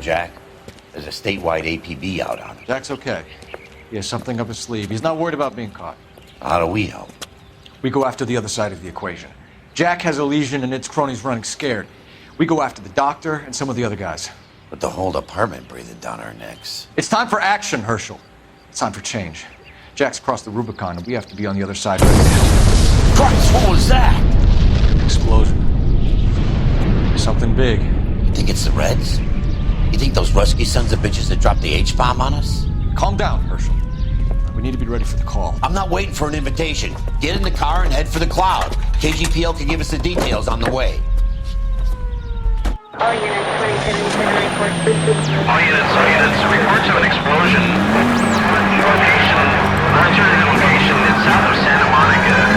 Jack. There's a statewide APB out on him. Jack's okay. He has something up his sleeve. He's not worried about being caught. How do we help? We go after the other side of the equation. Jack has a legion and its cronies running scared. We go after the doctor and some of the other guys. But the whole department breathing down our necks. It's time for action, Herschel. It's time for change. Jack's crossed the Rubicon and we have to be on the other side right now. Christ, what was that? Explosion. Something big. You think it's the Reds? You think those Rusky sons of bitches that dropped the H-bomb on us? Calm down, Herschel. We need to be ready for the call. I'm not waiting for an invitation. Get in the car and head for the cloud. KGPL can give us the details on the way. All units, 27 report. All units, reports of an explosion. Location is south of Santa Monica.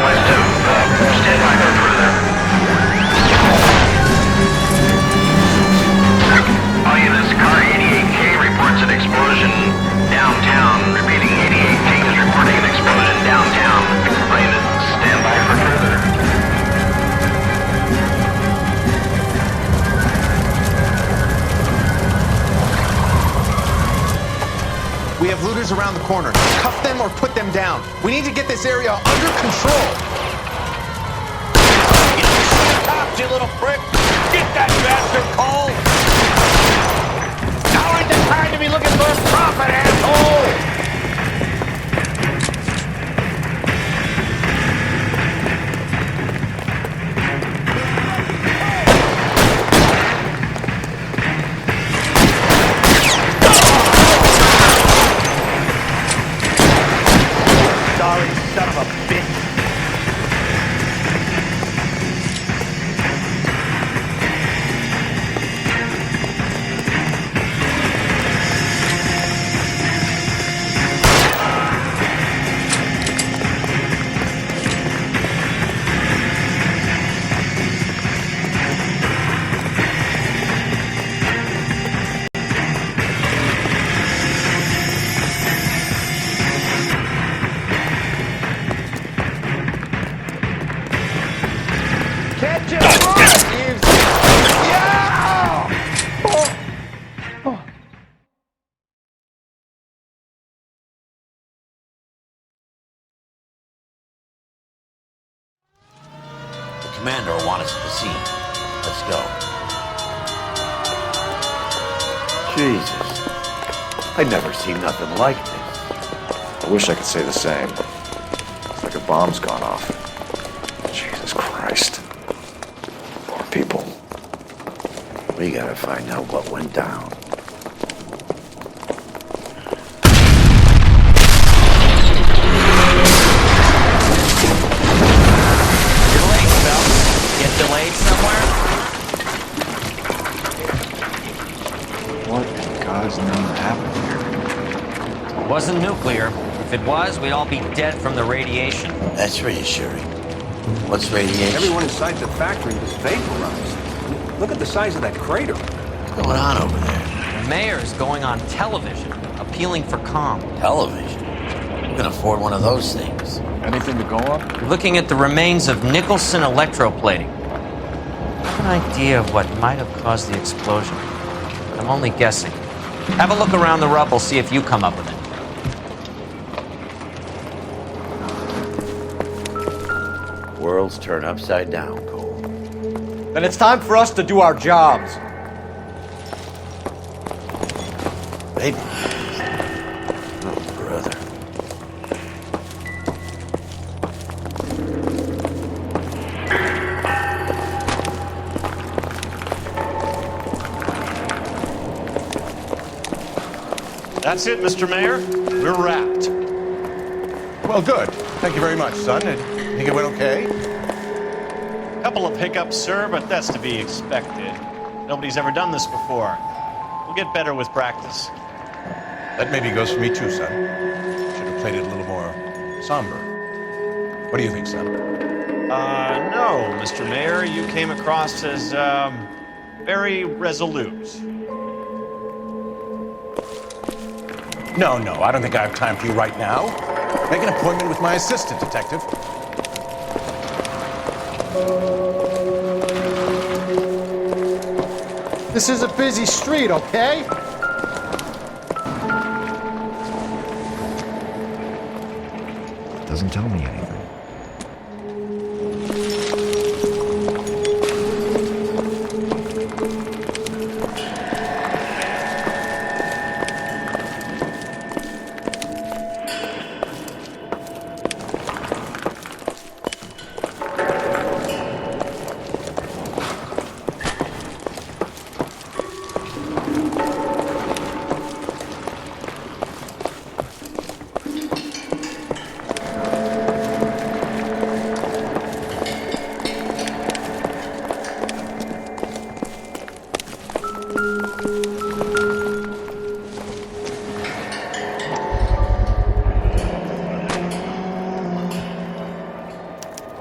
West of, stand by for further. All units, car 88K reports an explosion downtown. Repeating, 88K is reporting an explosion downtown. All units, stand by for further. We have looters around the corner. Cuff them or put them down. We need to get this area under control. You know, shoot the cops, you little prick! Get that bastard, Cole! Now ain't the time to be looking for a profit, asshole! Son of a bitch. Commander will want us at the scene. Let's go. Jesus. I've never seen nothing like this. I wish I could say the same. It's like a bomb's gone off. Jesus Christ. Poor people. We gotta find out what went down. Delayed somewhere? What in God's name happened here? It wasn't nuclear. If it was, we'd all be dead from the radiation. That's reassuring. What's radiation? Everyone inside the factory was vaporized. Look at the size of that crater. What's going on over there? The mayor's going on television, appealing for calm. Television? Who can afford one of those things? Anything to go up? We're looking at the remains of nicholson electroplating. An idea of what might have caused the explosion. I'm only guessing. Have a look around the rubble, see if you come up with it. Worlds turn upside down, Cole. Then it's time for us to do our jobs. Baby. Oh, brother. That's it, Mr. Mayor. We're wrapped. Well, good. Thank you very much, son. I think it went okay. Couple of hiccups, sir, but that's to be expected. Nobody's ever done this before. We'll get better with practice. That maybe goes for me too, son. Should have played it a little more somber. What do you think, son? No, Mr. Mayor. You came across as, very resolute. No, I don't think I have time for you right now. Make an appointment with my assistant, detective. This is a busy street, okay? Doesn't tell me anything.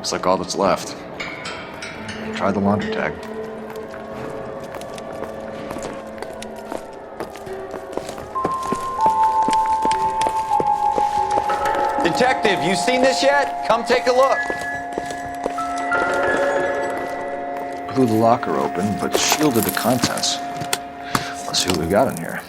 Looks like all that's left. Try the laundry tag. Detective, you seen this yet? Come take a look. Blew the locker open, but shielded the contents. Let's see what we got in here.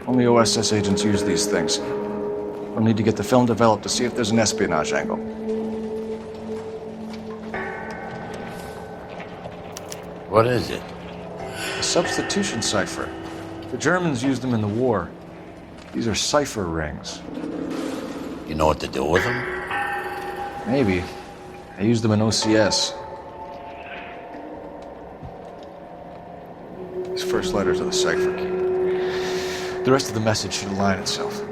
Only OSS agents use these things. We'll need to get the film developed to see if there's an espionage angle. What is it? A substitution cipher. The Germans used them in the war. These are cipher rings. You know what to do with them? Maybe. I used them in OCS. These first letters are the cipher key. The rest of the message should align itself.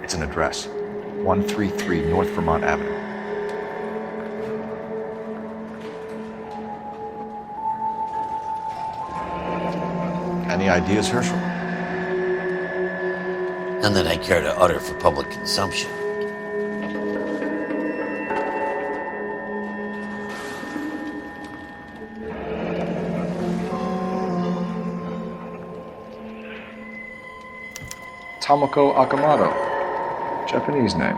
It's an address. 133 North Vermont Avenue. Any ideas, Herschel? None that I care to utter for public consumption. Tomoko Akamoto. Japanese name.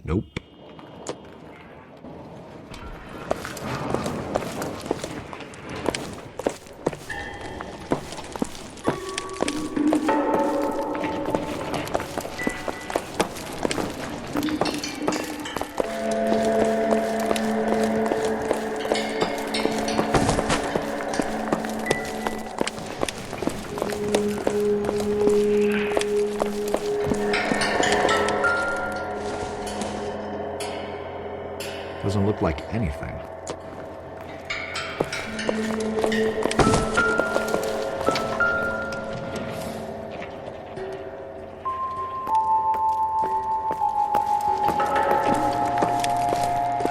Nope. Doesn't look like anything.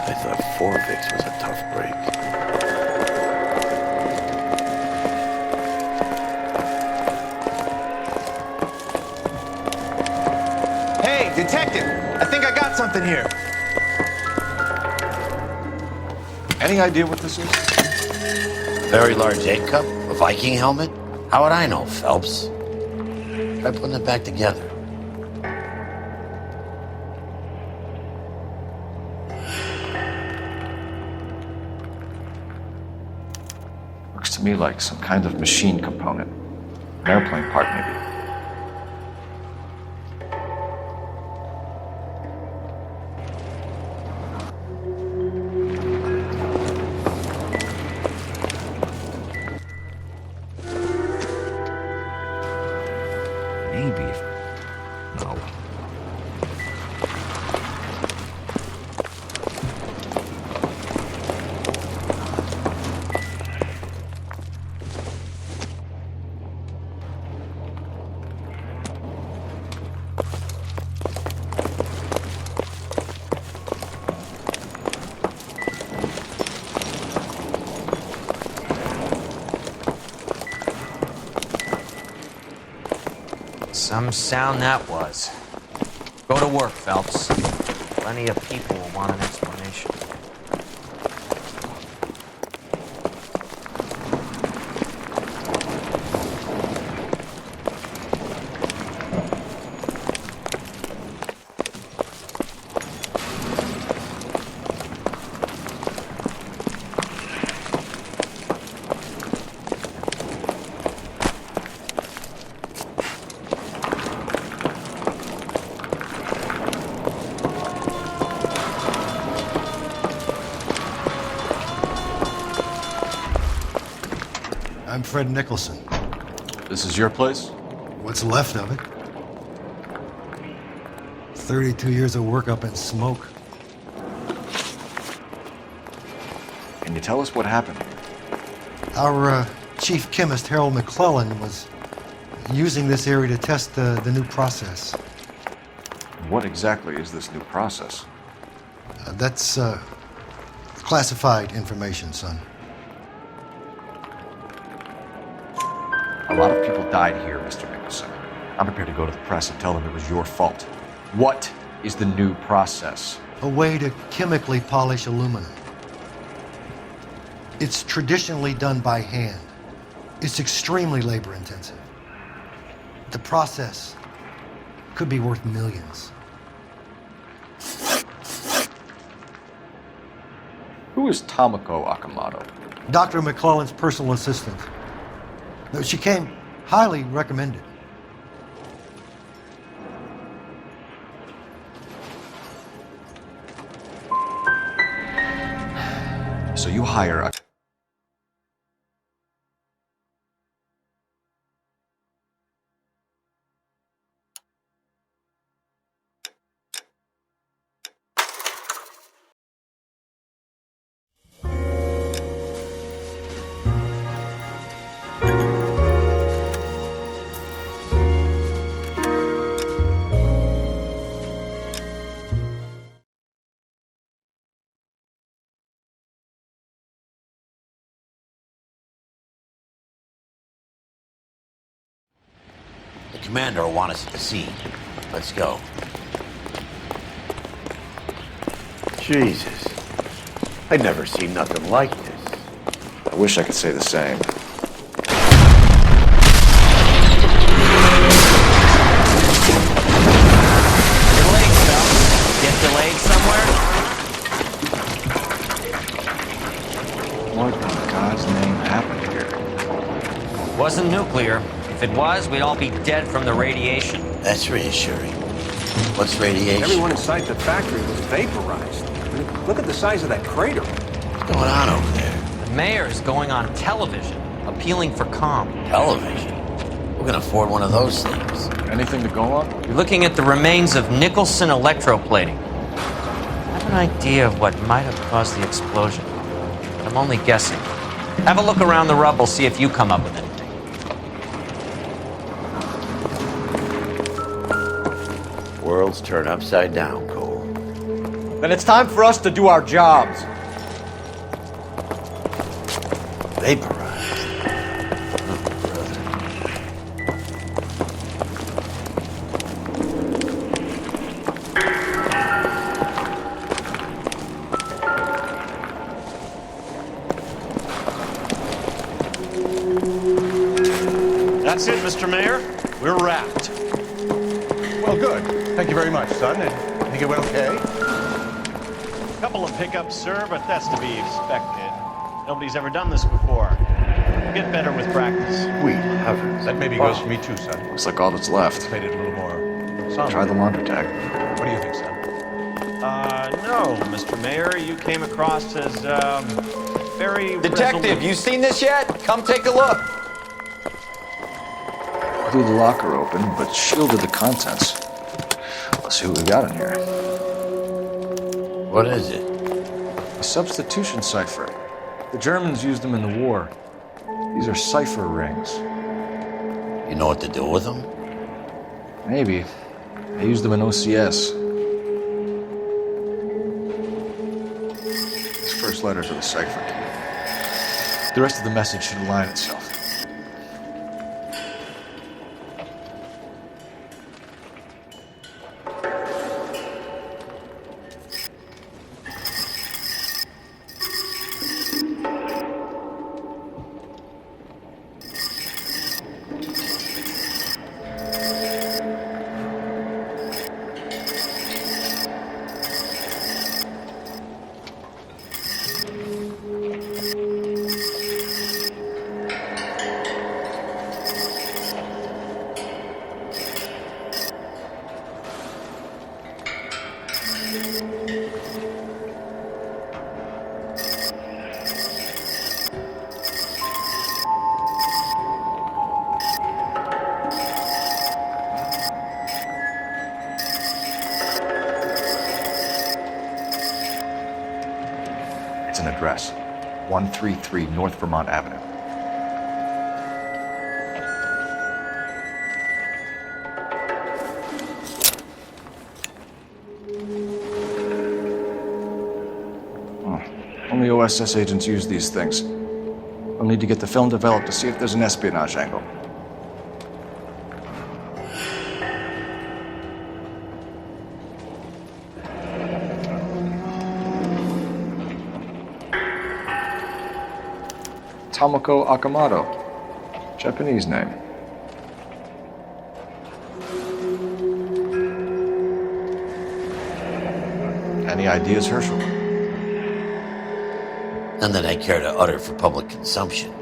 I thought Forvix was a tough break. Hey, detective! I think I got something here. Any idea what this is? Very large egg cup? A Viking helmet? How would I know, Phelps? Try putting it back together. Looks to to me like some kind of machine component. An airplane part, maybe. Maybe. No. Some sound that was. Go to work, Phelps. Plenty of people will want an explanation. I'm Fred Nicholson. This is your place? What's left of it? 32 years of work up in smoke. Can you tell us what happened? Our chief chemist, Harold McClellan, was using this area to test the new process. What exactly is this new process? That's classified information, son. A lot of people died here, Mr. Nicholson. I'm prepared to go to the press and tell them it was your fault. What is the new process? A way to chemically polish aluminum. It's traditionally done by hand. It's extremely labor intensive. The process could be worth millions. Who is Tomoko Akamoto? Dr. McClellan's personal assistant. She came highly recommended. So you hire a... The commander will want us at the scene. Let's go. Jesus. I'd never seen nothing like this. I wish I could say the same. You're late, Phelps. Get delayed somewhere? What in God's name happened here? Wasn't nuclear. If it was, we'd all be dead from the radiation. That's reassuring. What's radiation? Everyone inside the factory was vaporized. Look at the size of that crater. What's going on over there? The mayor is going on television, appealing for calm. Television? Who can afford one of those things? Anything to go on? You're looking at the remains of Nicholson electroplating. I have an idea of what might have caused the explosion, but I'm only guessing. Have a look around the rubble, see if you come up with anything. Worlds turn upside down, Cole. Then it's time for us to do our jobs. Vaporized. Oh, brother. That's it, Mr. Mayor. We're wrapped. Well, good. Thank you very much, son. And I think it went okay. Couple of hiccups, sir, but that's to be expected. Nobody's ever done this before. We'll get better with practice. Sweet heavens. That maybe goes for me too, son. Looks like all that's left. Played it a little more somber. Try the laundry tag. What do you think, son? No, Mr. Mayor, you came across as, very Detective, resolute. you seen this yet? Come take a look. Blew the locker open, but shielded the contents. Let's see what we got in here. What is it? A substitution cipher. The Germans used them in the war. These are cipher rings. You know what to do with them? Maybe. They used them in OCS. This first letter to the cipher. The rest of the message should align itself. It's an address. 133 North Vermont Avenue. Only OSS agents use these things. We'll need to get the film developed to see if there's an espionage angle. Tomoko Akamoto. Japanese name. Any ideas, Herschel? None that I care to utter for public consumption.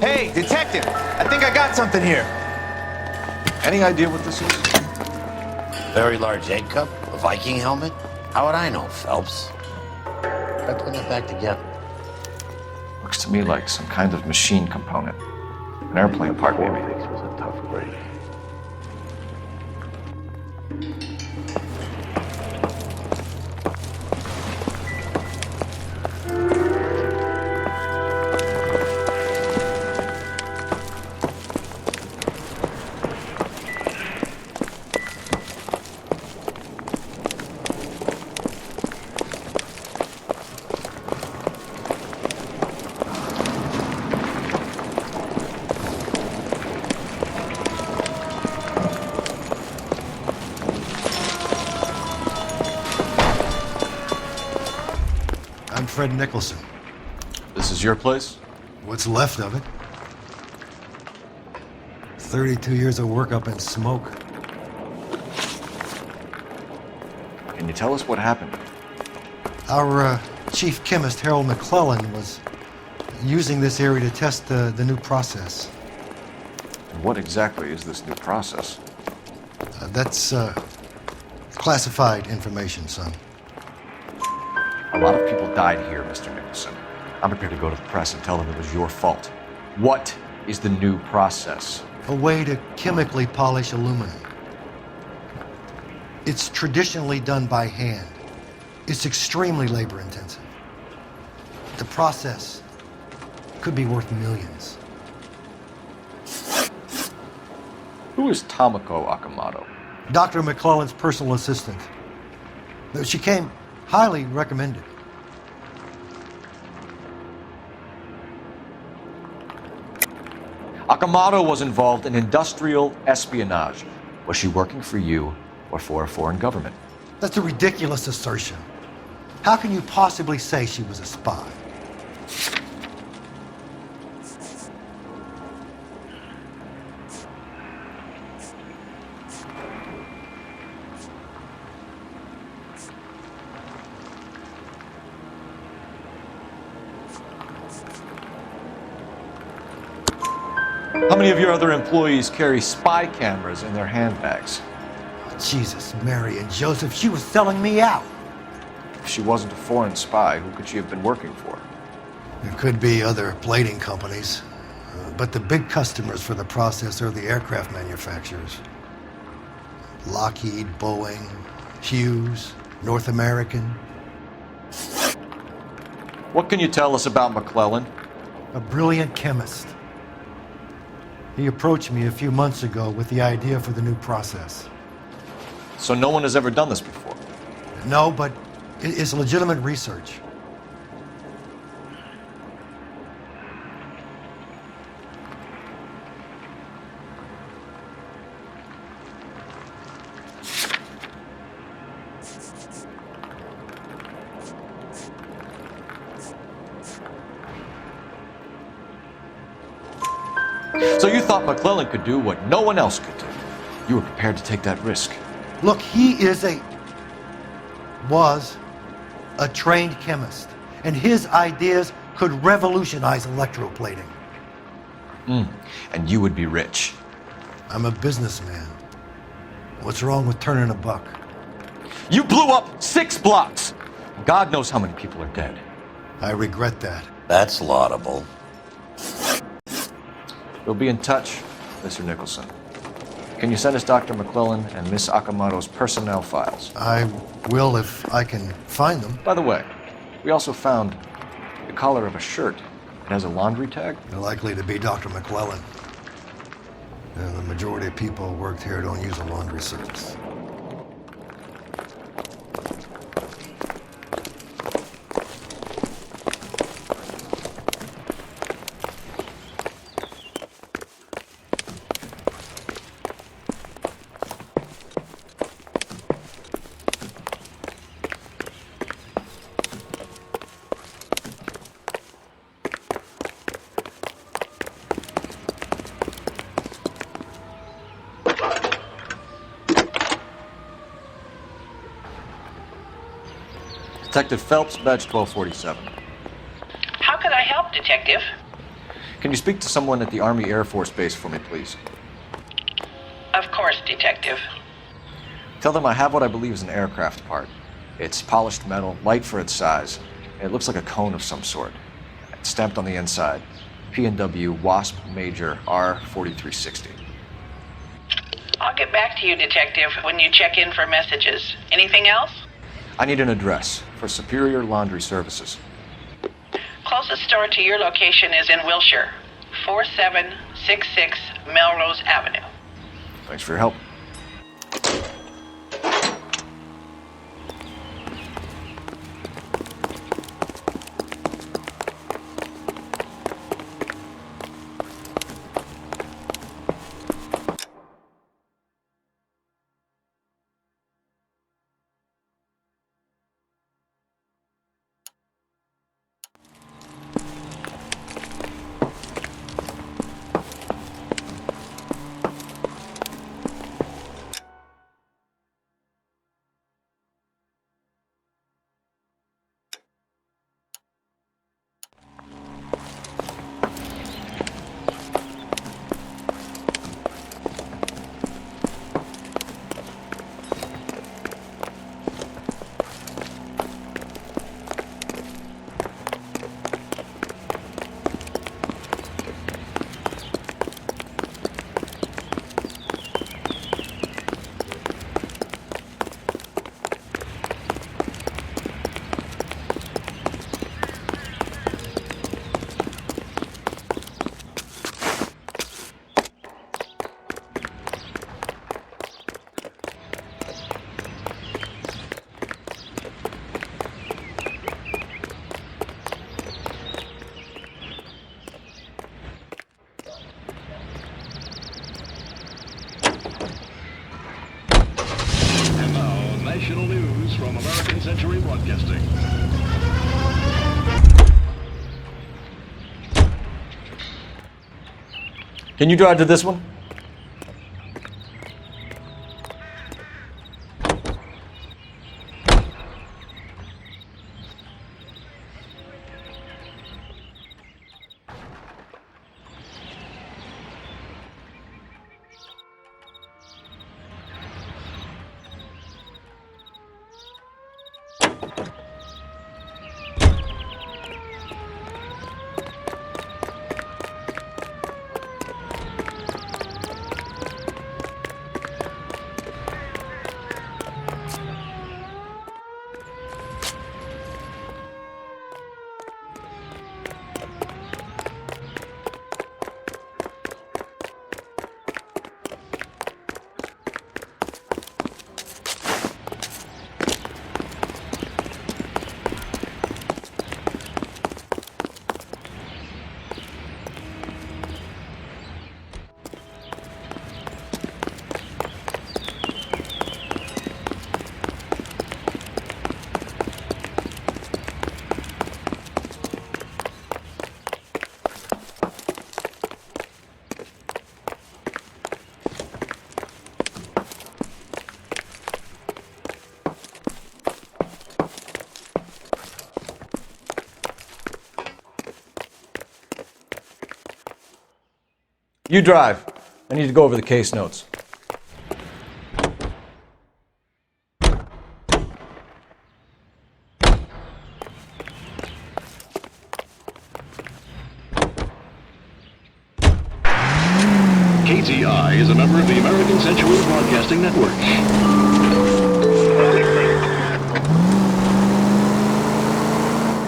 Hey, detective! I think I got something here. Any idea what this is? Very large egg cup? A Viking helmet? How would I know, Phelps? Try putting it back together. Looks to me like some kind of machine component. An airplane part, maybe. was a tough break. I'm Fred Nicholson. This is your place? What's left of it? 32 years of work up in smoke. Can you tell us what happened? Our chief chemist, Harold McClellan, was using this area to test the new process. And what exactly is this new process? That's classified information, son. A lot of people died here, Mr. Nicholson. I'm prepared to go to the press and tell them it was your fault. What is the new process? A way to chemically polish aluminum. It's traditionally done by hand. It's extremely labor intensive. The process could be worth millions. Who is Tomoko Akamoto? Dr. McClellan's personal assistant. She came highly recommended. Akamoto was involved in industrial espionage. Was she working for you or for a foreign government? That's a ridiculous assertion. How can you possibly say she was a spy? How many of your other employees carry spy cameras in their handbags? Jesus, Mary and Joseph, she was selling me out. If she wasn't a foreign spy, who could she have been working for? There could be other plating companies, but the big customers for the process are the aircraft manufacturers. Lockheed, Boeing, Hughes, North American. What can you tell us about McClellan? A brilliant chemist. He approached me a few months ago with the idea for the new process. So no one has ever done this before? No, but it's legitimate research. So you thought McClellan could do what no one else could do. You were prepared to take that risk. Look, he was a trained chemist, and his ideas could revolutionize electroplating. And you would be rich. I'm a businessman. What's wrong with turning a buck? You blew up 6 blocks! God knows how many people are dead. I regret that. That's laudable. We'll be in touch, Mr. Nicholson. Can you send us Dr. McClellan and Miss Akamoto's personnel files? I will if I can find them. By the way, we also found the collar of a shirt. It has a laundry tag. They're likely to be Dr. McClellan. And the majority of people who worked here don't use a laundry service. Detective Phelps, badge 1247. How can I help, Detective? Can you speak to someone at the Army Air Force Base for me, please? Of course, Detective. Tell them I have what I believe is an aircraft part. It's polished metal, light for its size. It looks like a cone of some sort. It's stamped on the inside. P&W Wasp Major R4360. I'll get back to you, Detective, when you check in for messages. Anything else? I need an address for Superior Laundry Services. Closest store to your location is in Wilshire, 4766 Melrose Avenue. Thanks for your help. And now, national news from American Century Broadcasting. Can you drive to this one? You drive. I need to go over the case notes. KTI is a member of the American Century Broadcasting Network.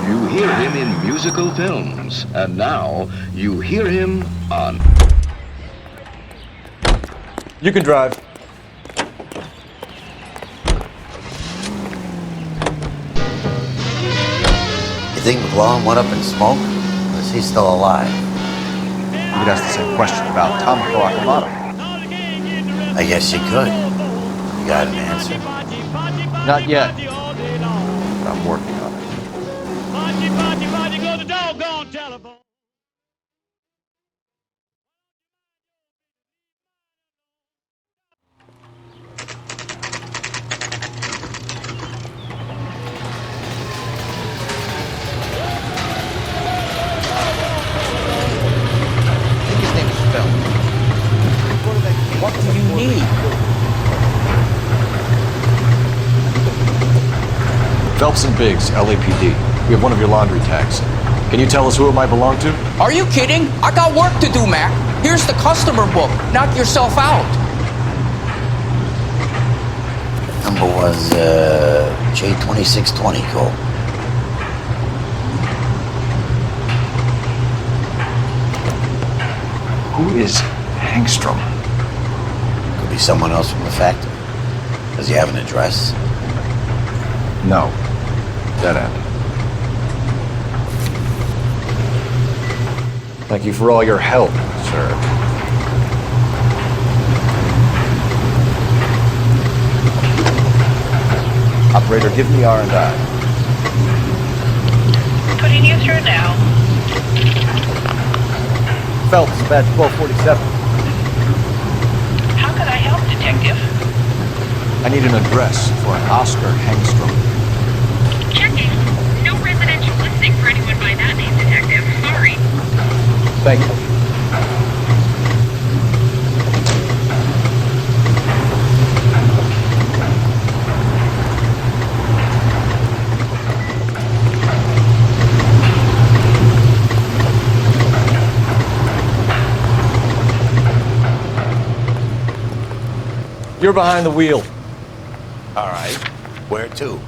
You hear him in musical films, and now you hear him on... You can drive. You think McClellan went up in smoke? Or is he still alive? You could ask the same question about Tomoko Akamoto. I guess you could. You got an answer? Not yet. But I'm working on it. What do you need? Phelps and Biggs, LAPD. We have one of your laundry tags. Can you tell us who it might belong to? Are you kidding? I got work to do, Mac. Here's the customer book. Knock yourself out. Number was J2620, Cole. Who is Hangstrom? Could be someone else from the factory. Does he have an address? No. Dead end. Thank you for all your help, sir. Operator, give me R&I. Putting you through now. Phelps, badge 1247. How can I help, Detective? I need an address for an Oscar Hangstrom. Checking. No residential listing for anyone by that name, Detective. Sorry. Thank you. You're behind the wheel. All right. Where to?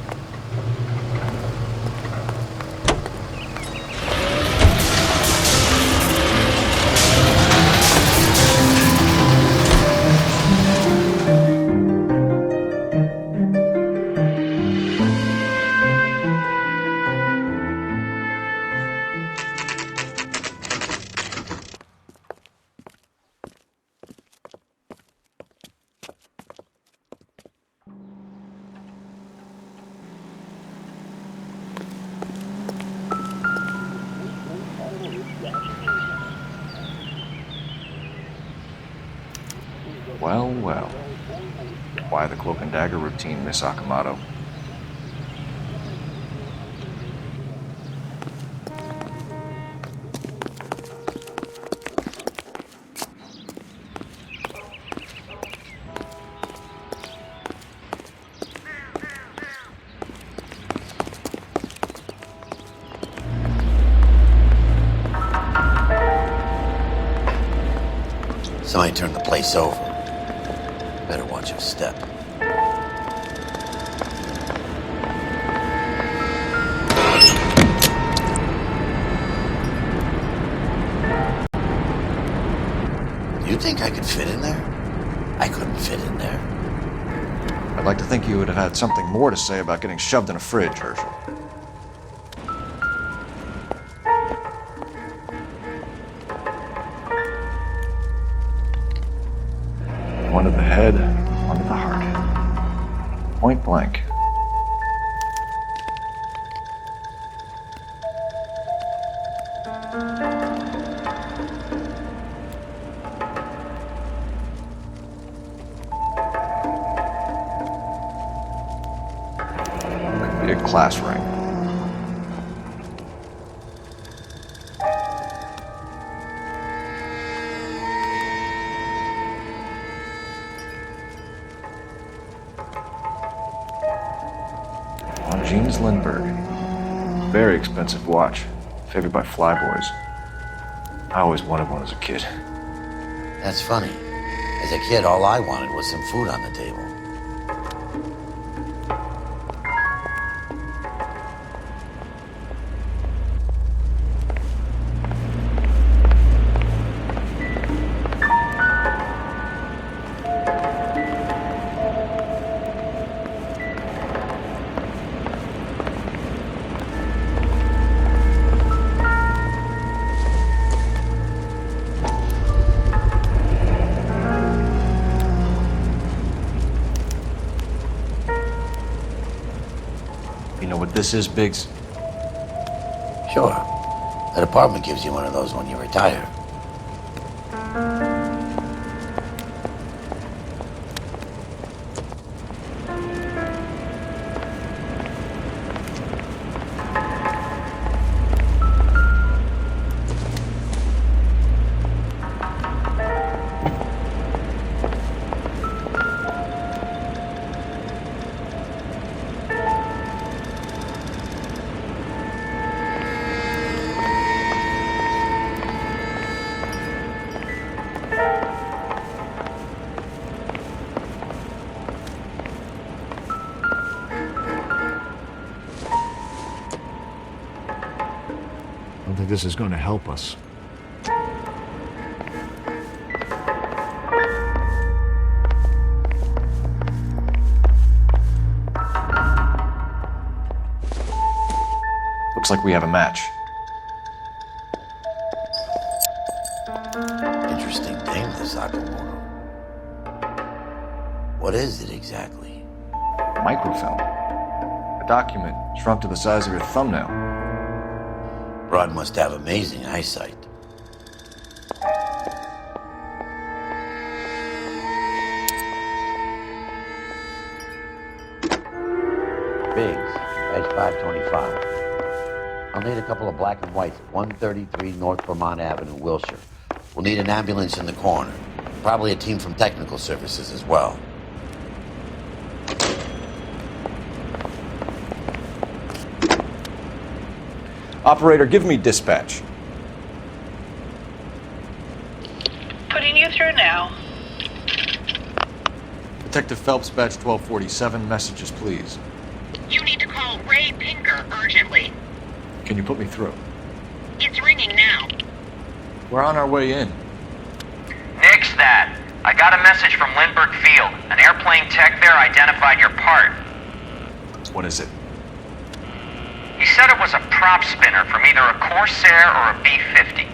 Well, well. Why the cloak and dagger routine, Miss Akamoto? Somebody turned the place over. Better watch your step. Do you think I could fit in there? I couldn't fit in there. I'd like to think you would have had something more to say about getting shoved in a fridge, Herschel. One to the head, one to the heart. Point blank. Could be a class ring. James Lindbergh. Very expensive watch. Favored by flyboys. I always wanted one as a kid. That's funny. As a kid, all I wanted was some food on the table. This is Biggs. Sure. That apartment gives you one of those when you retire. I don't think this is going to help us. Looks like we have a match. Interesting name, this Sakamoto. What is it exactly? Microfilm. A document shrunk to the size of your thumbnail. Broad must have amazing eyesight. Biggs, edge 525. I'll need a couple of black and whites at 133 North Vermont Avenue, Wilshire. We'll need an ambulance in the corner. Probably a team from technical services as well. Operator, give me dispatch. Putting you through now. Detective Phelps, badge 1247. Messages, please. You need to call Ray Pinker urgently. Can you put me through? It's ringing now. We're on our way in. Nix that. I got a message from Lindbergh Field. An airplane tech there identified your part. What is it? He said it was a prop spinner from either a Corsair or a B-50.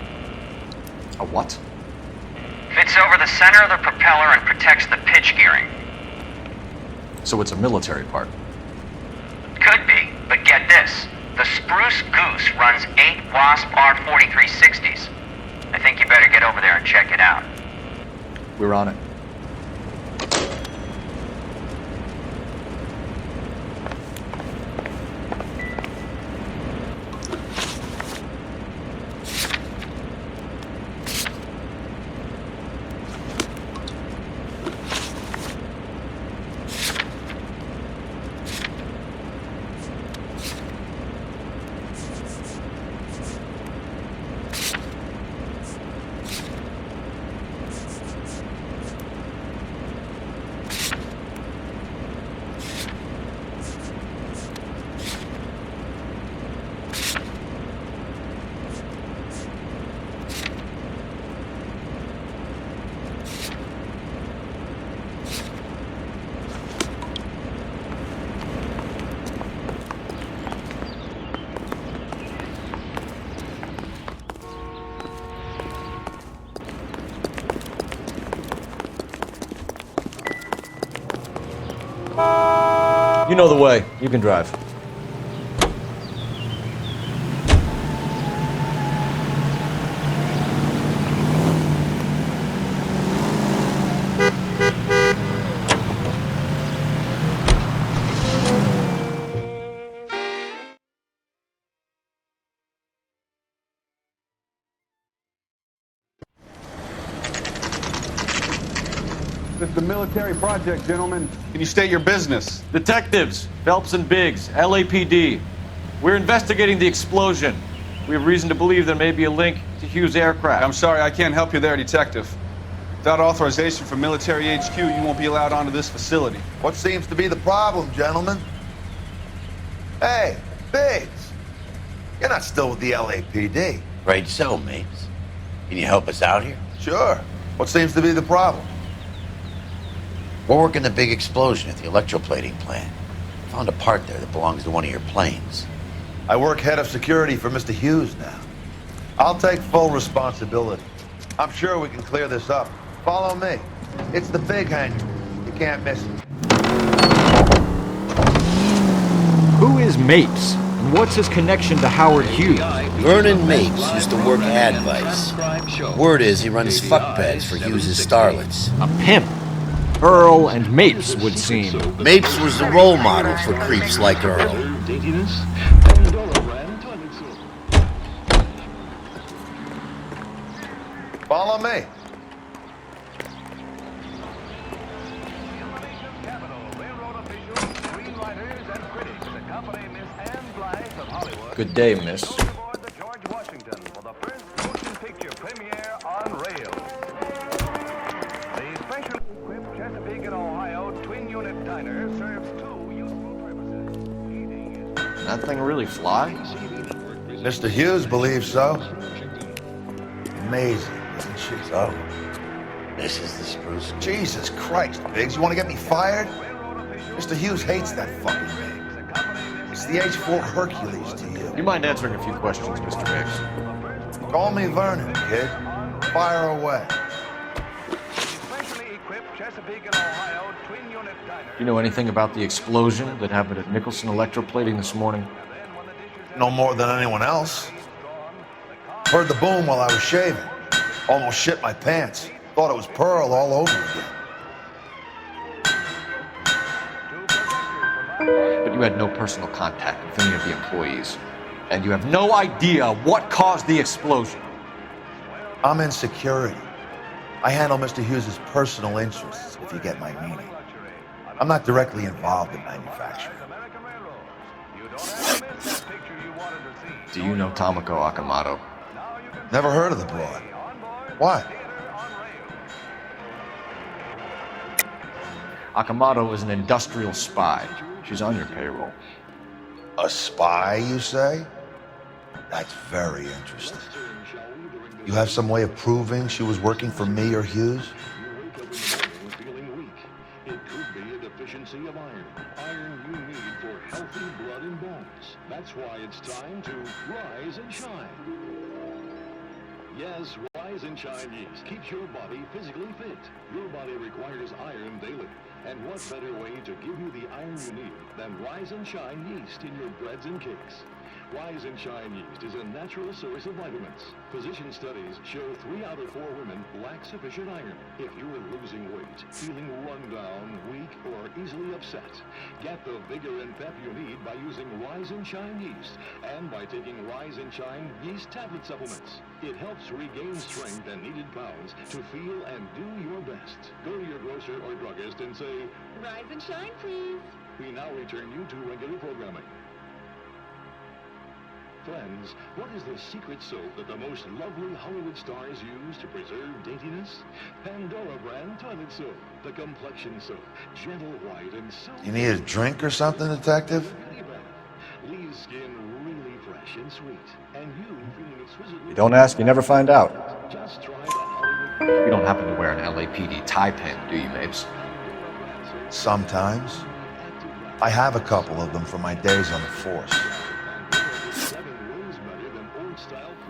A what? Fits over the center of the propeller and protects the pitch gearing. So it's a military part. Could be, but get this. The Spruce Goose runs 8 Wasp R-4360s. I think you better get over there and check it out. We're on it. You know the way. You can drive. This is the military project, gentlemen. Can you state your business? Detectives, Phelps and Biggs, LAPD. We're investigating the explosion. We have reason to believe there may be a link to Hughes' aircraft. I'm sorry, I can't help you there, Detective. Without authorization from military HQ, you won't be allowed onto this facility. What seems to be the problem, gentlemen? Hey, Biggs. You're not still with the LAPD. Right so, mates. Can you help us out here? Sure. What seems to be the problem? We're working the big explosion at the electroplating plant. Found a part there that belongs to one of your planes. I work head of security for Mr. Hughes now. I'll take full responsibility. I'm sure we can clear this up. Follow me. It's the big hangar. You can't miss it. Who is Mapes? And what's his connection to Howard Hughes? Vernon Mapes used to work Advice. Word is he runs fuck beds for Hughes' starlets. A pimp. Earl and Mapes would seem. Mapes was the role model for creeps like Earl. Follow me. Good day, miss. That thing really fly? Mr. Hughes believes so. Amazing, isn't she? So, this is the spruce. Jesus Christ, Biggs, you want to get me fired? Mr. Hughes hates that fucking thing. It's the H-4 Hercules to you. You mind answering a few questions, Mr. Biggs? Call me Vernon, kid. Fire away. Do you know anything about the explosion that happened at Nicholson Electroplating this morning? No more than anyone else. Heard the boom while I was shaving. Almost shit my pants. Thought it was Pearl all over again. But you had no personal contact with any of the employees. And you have no idea what caused the explosion. I'm in security. I handle Mr. Hughes' personal interests, if you get my meaning. I'm not directly involved in manufacturing. Do you know Tomoko Akamoto? Never heard of the broad. Why? Akamoto is an industrial spy. She's on your payroll. A spy, you say? That's very interesting. You have some way of proving she was working for me or Hughes? Of iron. Iron you need for healthy blood and bones. That's why it's time to rise and shine. Yes, Rise and Shine yeast keeps your body physically fit. Your body requires iron daily. And what better way to give you the iron you need than Rise and Shine yeast in your breads and cakes? Rise and Shine yeast is a natural source of vitamins. Physician studies show 3 out of 4 women lack sufficient iron. If you're losing weight, feeling run down, weak, or easily upset, get the vigor and pep you need by using Rise and Shine yeast and by taking Rise and Shine yeast tablet supplements. It helps regain strength and needed pounds to feel and do your best. Go to your grocer or druggist and say, Rise and shine, please. We now return you to regular programming. Friends, what is the secret soap that the most lovely Hollywood stars use to preserve daintiness? Pandora brand toilet soap, the complexion soap, gentle white and so... You need a drink or something, Detective? Leaves skin really fresh and sweet, and you feeling exquisitely... You don't ask, you never find out. Just try the Hollywood... You don't happen to wear an LAPD tie pin, do you, Mapes? Sometimes. I have a couple of them from my days on the force.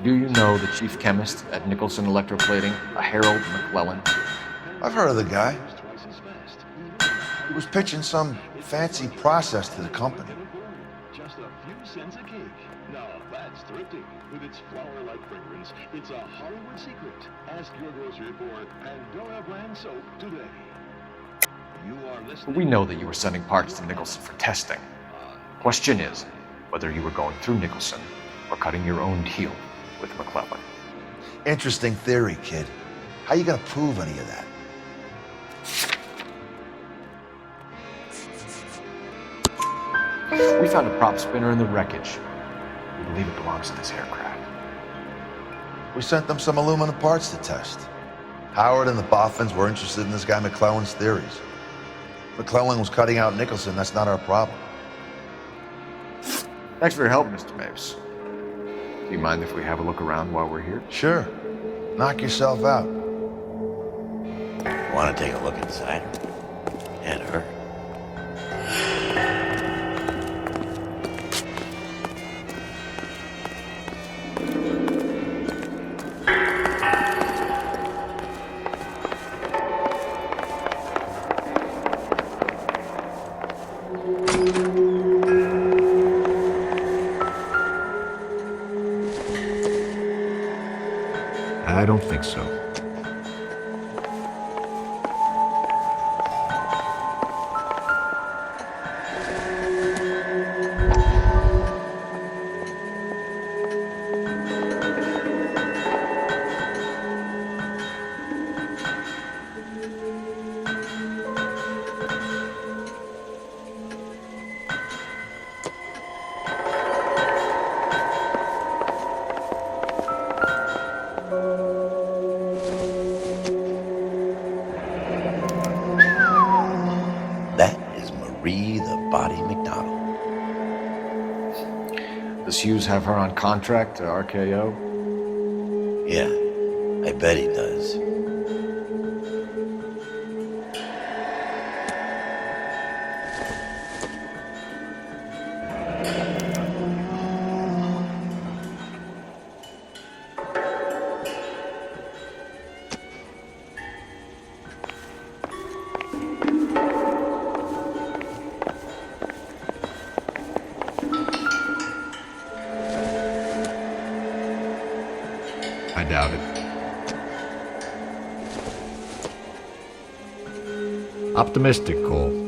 Do you know the chief chemist at Nicholson Electroplating, a Harold McClellan? I've heard of the guy. He was pitching some fancy process to the company. Just a few cents a cake. Now that's thrifty. With its flower-like fragrance, it's a Hollywood secret. Ask your grocery for Pandora brand soap today. You are listening. We know that you were sending parts to Nicholson for testing. Question is whether you were going through Nicholson or cutting your own deal with McClellan. Interesting theory, kid. How you gonna prove any of that? We found a prop spinner in the wreckage. We believe it belongs to this aircraft. We sent them some aluminum parts to test. Howard and the Boffins were interested in this guy McClellan's theories. McClellan was cutting out Nicholson. That's not our problem. Thanks for your help, Mr. Mapes. Do you mind if we have a look around while we're here? Sure. Knock yourself out. Want to take a look inside? Can't hurt. I don't think so. Does Hughes have her on contract to RKO? Yeah, I bet he does. I doubt it. Optimistic, Cole.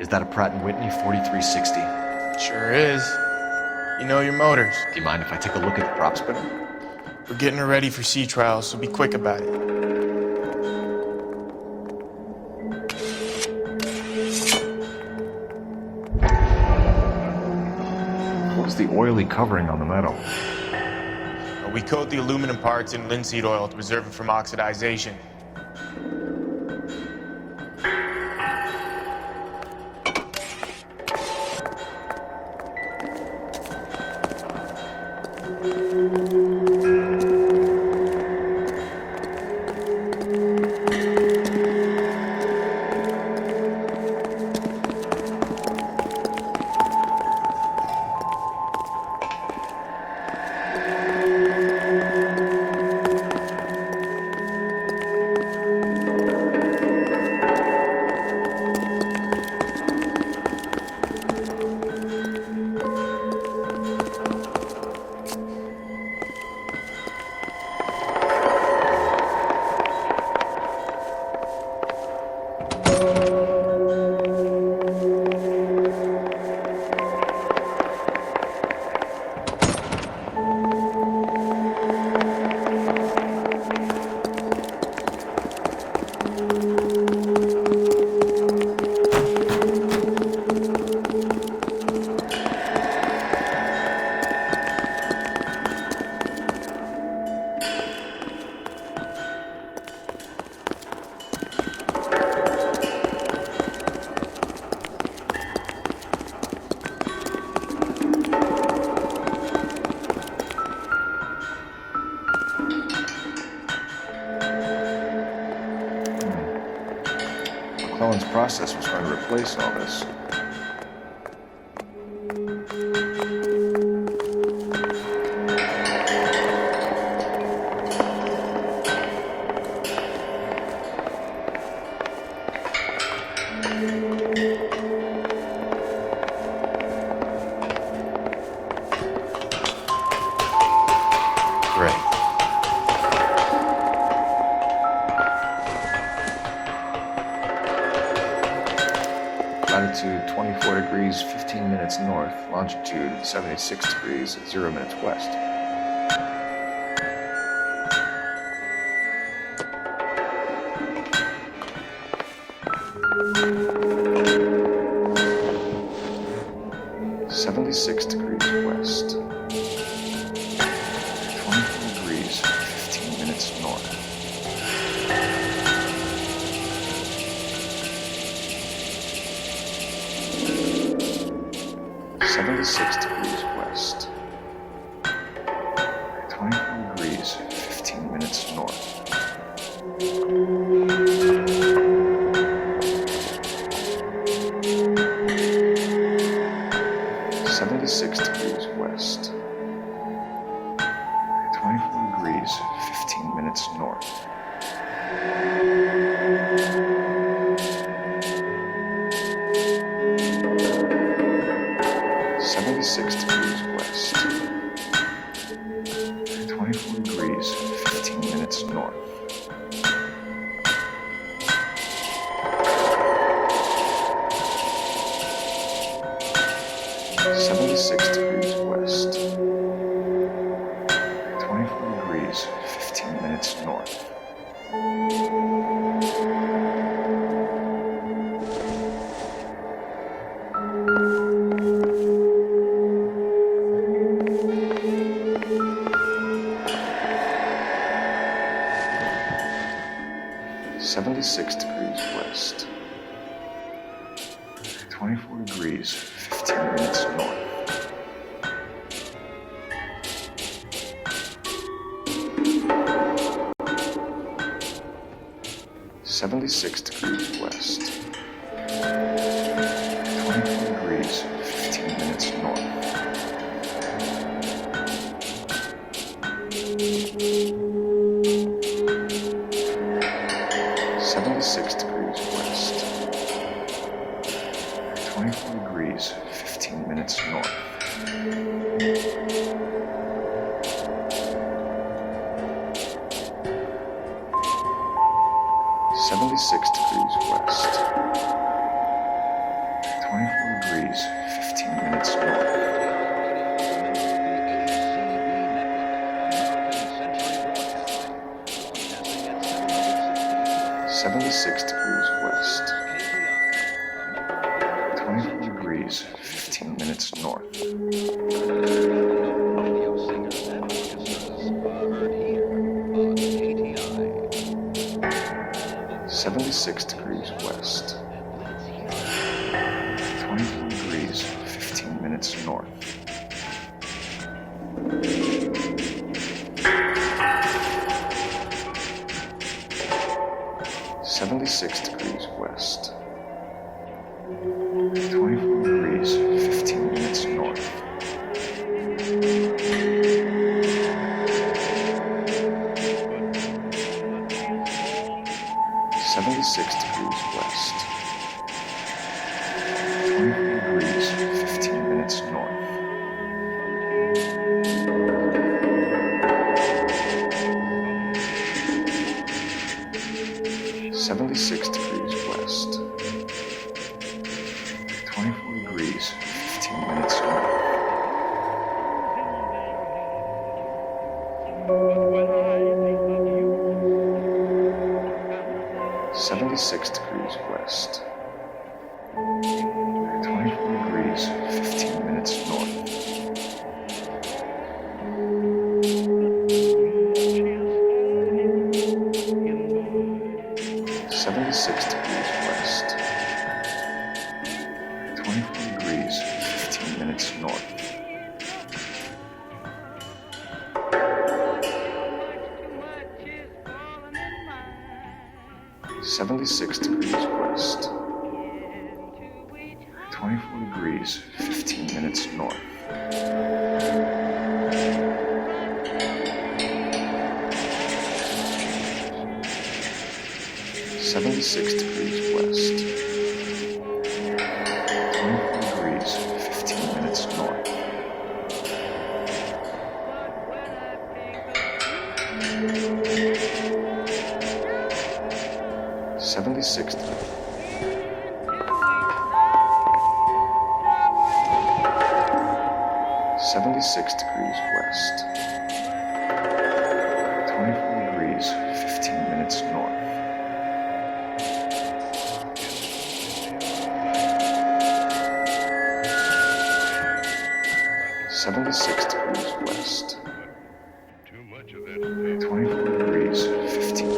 Is that a Pratt & Whitney 4360? Sure is. You know your motors. Do you mind if I take a look at the prop spinner? We're getting her ready for sea trials, so be quick about it. What's the oily covering on the metal? We coat the aluminum parts in linseed oil to preserve it from oxidization. McClellan's process was going to replace all this. Latitude 24 degrees, 15 minutes north. Longitude 76 degrees, 0 minutes west. .76 degrees west. 24 degrees, 15 minutes north. 76 degrees west. 24 degrees, 15 minutes north. 76 degrees west. 24 degrees, 15 minutes north. 76 degrees west. 24 degrees, 15 minutes north. 76 degrees west. 24 degrees, 15 minutes north. 76 degrees west. 24 degrees, 15 minutes north. 76 degrees west. 24 degrees, 15 minutes north. 76 degrees west. 24 degrees, 15 minutes north. 76 degrees west. 24 degrees, 15 minutes north. 76 degrees west. 24 degrees, 15 minutes north. 76 degrees west. 24 degrees, 15 minutes north. 76 degrees west. 24 degrees, 15 minutes north. 76 degrees west. 24 degrees, 15 minutes north. 76 degrees west. 24 degrees, 15 minutes north. 76 degrees west. 24 degrees, 15 minutes north. 76 degrees west. 24 degrees, 15 minutes north. 76 76 degrees west. 24 degrees, 15 minutes north. 76 degrees west. 24 degrees, 15 minutes north. 76 degrees. 76 degrees west. 24 degrees, 15 minutes north. 76 degrees west. 24 degrees, 15.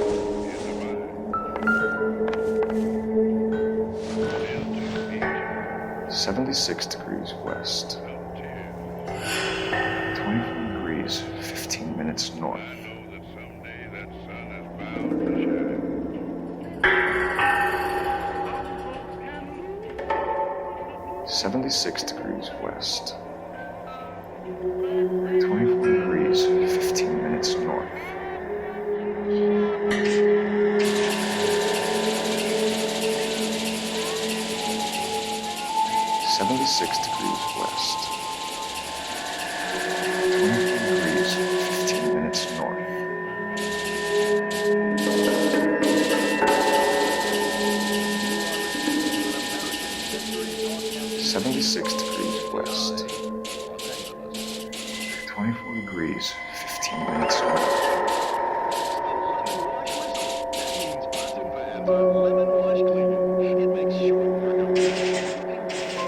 76 degrees west. 24 degrees, 15 minutes north. 76 degrees west. 24 degrees, 15 minutes north. 76 degrees west. 24 degrees, 15 minutes north. 76 degrees west. 24 degrees, 15 minutes north.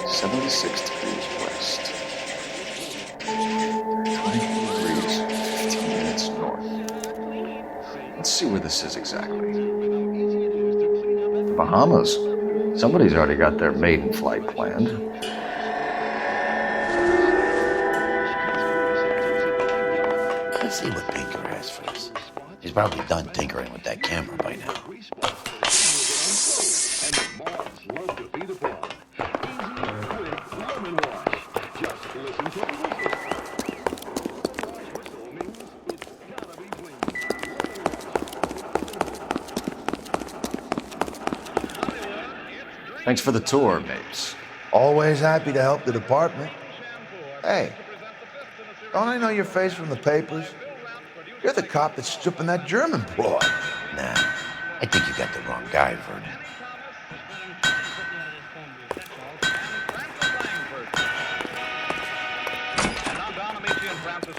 76 degrees west. 24 degrees, 15 minutes north. Let's see where this is exactly. The Bahamas. Somebody's already got their maiden flight planned. Let's see what Pinker has for us. He's probably done tinkering with that camera by now. Thanks for the tour, Mapes. Always happy to help the department. Hey, don't I know your face from the papers? You're the cop that's stripping that German broad. Nah, I think you got the wrong guy, Vernon.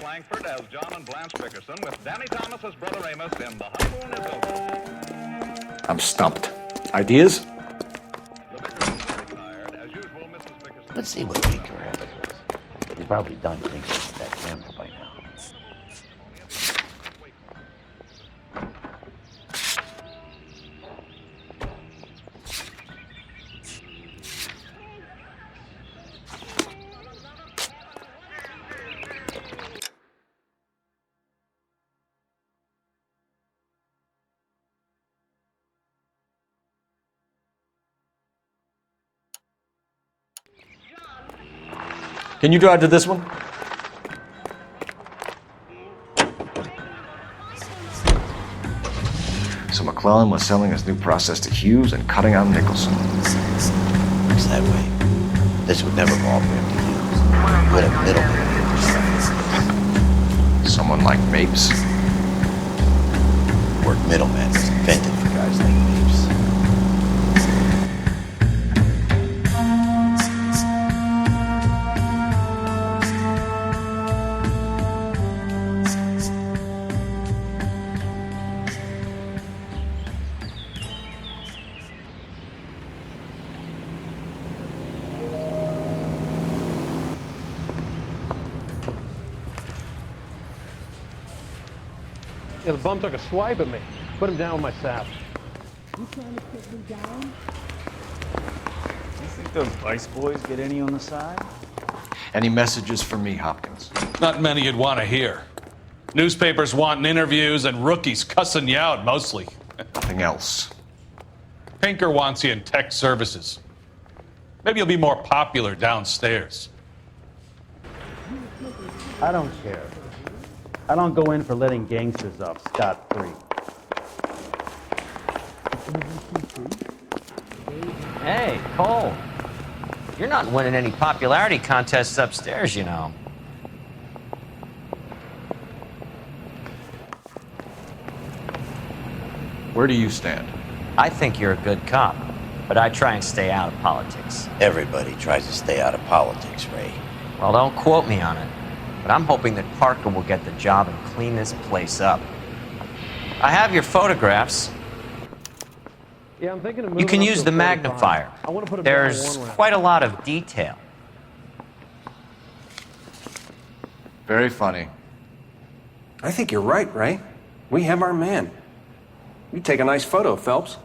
Langford as John and Blanche Bickerson with Danny Thomas as Brother Amos in The Honeymoon is Over. I'm stumped. Ideas? Let's see what Pinker has for us. He's probably done tinkering with that camera by now. Can you drive to this one? So McClellan was selling his new process to Hughes and cutting out Nicholson. Looks that way. This would never fall for him to use. You had a middleman on your side. Someone like Mapes? The word middleman was invented for guys like Mapes. Yeah, the bum took a swipe at me. Put him down with my sap. You trying to put me down? You think those Vice boys get any on the side? Any messages for me, Hopkins? Not many you'd want to hear. Newspapers wanting interviews and rookies cussing you out, mostly. Nothing else. Pinker wants you in tech services. Maybe you'll be more popular downstairs. I don't care. I don't go in for letting gangsters off scot-free. Hey, Cole. You're not winning any popularity contests upstairs, you know. Where do you stand? I think you're a good cop, but I try and stay out of politics. Everybody tries to stay out of politics, Ray. Well, don't quote me on it, but I'm hoping that Parker will get the job and clean this place up. I have your photographs. Yeah, I'm thinking of moving You can up use to the 45. magnifier. I want to put a bit more There's one round. quite a lot of detail. Very funny. I think you're right, Ray. We have our man. You take a nice photo, Phelps.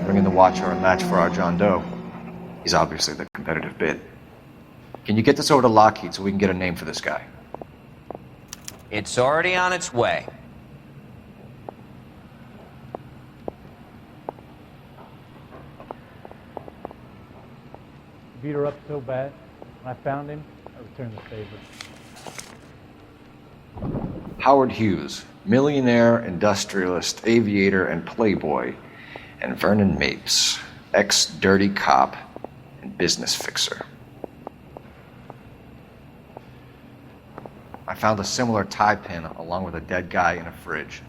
Bringing the Watcher a match for our John Doe. He's obviously the competitive bid. Can you get this over to Lockheed so we can get a name for this guy? It's already on its way. Beat her up so bad. When I found him, I returned the favor. Howard Hughes, millionaire, industrialist, aviator, and playboy. And Vernon Mapes, ex-dirty cop and business fixer. I found a similar tie pin along with a dead guy in a fridge.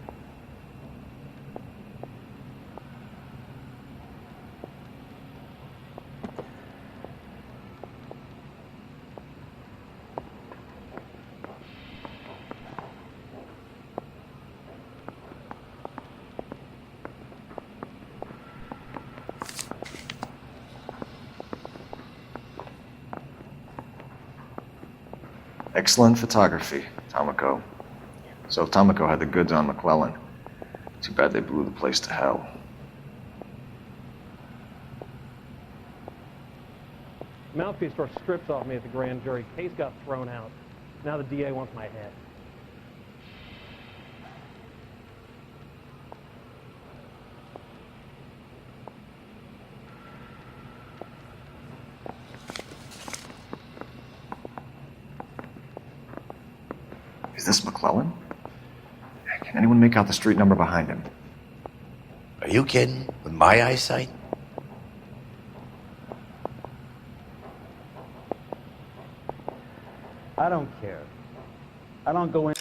Excellent photography, Tomoko. So Tomoko had the goods on McClellan. Too bad they blew the place to hell. Mouthpiece tore strips off me at the grand jury. Case got thrown out. Now the DA wants my head. Is this McClellan? Can anyone make out the street number behind him? Are you kidding? With my eyesight? I don't care. I don't go in